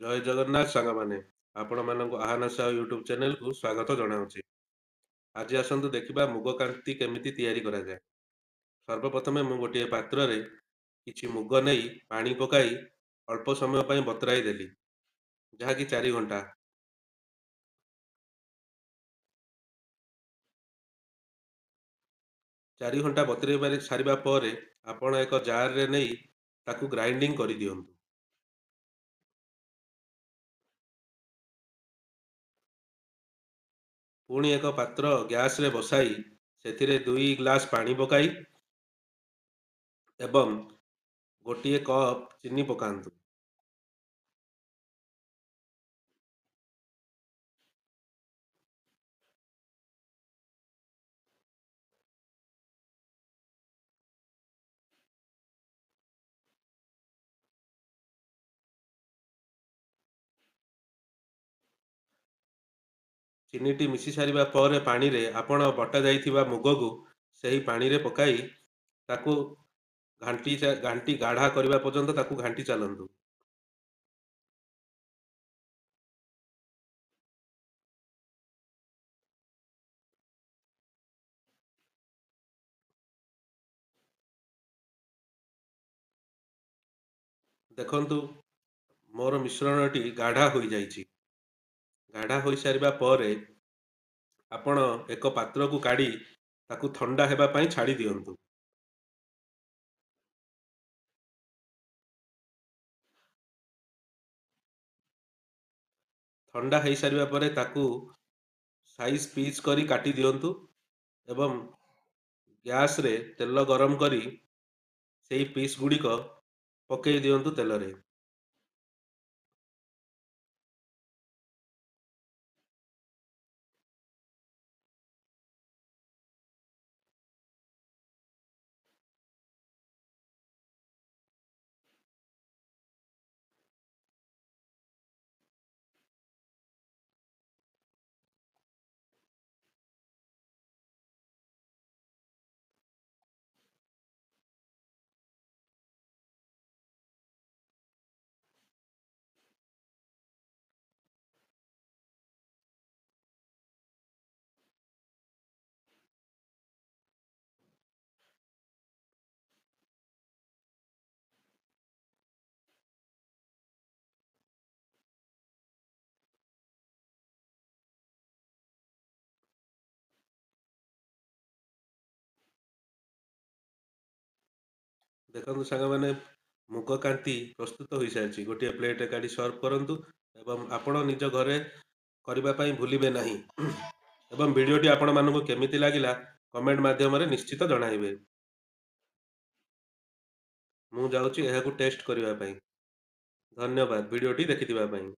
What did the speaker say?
ଜୟ ଜଗନ୍ନାଥ ସାଙ୍ଗମାନେ। ଆପଣମାନଙ୍କୁ ଆହାନ ସାହୁ ୟୁଟ୍ୟୁବ୍ ଚ୍ୟାନେଲକୁ ସ୍ୱାଗତ ଜଣାଉଛି। ଆଜି ଆସନ୍ତୁ ଦେଖିବା ମୁଗ କାନ୍ତି କେମିତି ତିଆରି କରାଯାଏ। ସର୍ବପ୍ରଥମେ ମୁଁ ଗୋଟିଏ ପାତ୍ରରେ କିଛି ମୁଗ ନେଇ ପାଣି ପକାଇ ଅଳ୍ପ ସମୟ ପାଇଁ ବତୁରାଇ ଦେଲି, ଯାହାକି 4 ଘଣ୍ଟା। 4 ଘଣ୍ଟା ବତୁରାଇ ସାରିବା ପରେ ଆପଣ ଏକ ଜାରରେ ନେଇ ତାକୁ ଗ୍ରାଇଣ୍ଡିଙ୍ଗ କରିଦିଅନ୍ତୁ। ପୁଣି ଏକ ପାତ୍ର ଗ୍ୟାସରେ ବସାଇ ସେଥିରେ 2 ଗ୍ଲାସ ପାଣି ପକାଇ ଏବଂ ଗୋଟିଏ କପ୍ ଚିନି ପକାନ୍ତୁ। ଚିନିଟି ମିଶି ସାରିବା ପରେ ପାଣିରେ ଆପଣ ବଟା ଯାଇଥିବା ମୁଗକୁ ସେହି ପାଣିରେ ପକାଇ ତାକୁ ଘାଣ୍ଟି ଗାଢ଼ା କରିବା ପର୍ଯ୍ୟନ୍ତ ତାକୁ ଘାଣ୍ଟି ଚାଲନ୍ତୁ। ଦେଖନ୍ତୁ, ମୋର ମିଶ୍ରଣଟି ଗାଢ଼ା ହୋଇଯାଇଛି। ଗାଢ଼ା ହୋଇସାରିବା ପରେ ଆପଣ ଏକ ପାତ୍ରକୁ କାଢ଼ି ତାକୁ ଥଣ୍ଡା ହେବା ପାଇଁ ଛାଡ଼ି ଦିଅନ୍ତୁ। ଥଣ୍ଡା ହେଇସାରିବା ପରେ ତାକୁ ସାଇଜ୍ ପିସ୍ କରି କାଟି ଦିଅନ୍ତୁ ଏବଂ ଗ୍ୟାସରେ ତେଲ ଗରମ କରି ସେଇ ପିସ୍ ଗୁଡ଼ିକ ପକେଇ ଦିଅନ୍ତୁ ତେଲରେ। ଦେଖନ୍ତୁ ସାଙ୍ଗମାନେ, ମୁଗ କାନ୍ତି ପ୍ରସ୍ତୁତ ହୋଇସାରିଛି। ଗୋଟିଏ ପ୍ଲେଟରେ କାଢ଼ି ସର୍ଭ କରନ୍ତୁ ଏବଂ ଆପଣ ନିଜ ଘରେ କରିବା ପାଇଁ ଭୁଲିବେ ନାହିଁ। ଏବଂ ଭିଡ଼ିଓଟି ଆପଣମାନଙ୍କୁ କେମିତି ଲାଗିଲା କମେଣ୍ଟ ମାଧ୍ୟମରେ ନିଶ୍ଚିତ ଜଣାଇବେ। ମୁଁ ଯାଉଛି ଏହାକୁ ଟେଷ୍ଟ କରିବା ପାଇଁ। ଧନ୍ୟବାଦ ଭିଡ଼ିଓଟି ଦେଖିଥିବା ପାଇଁ।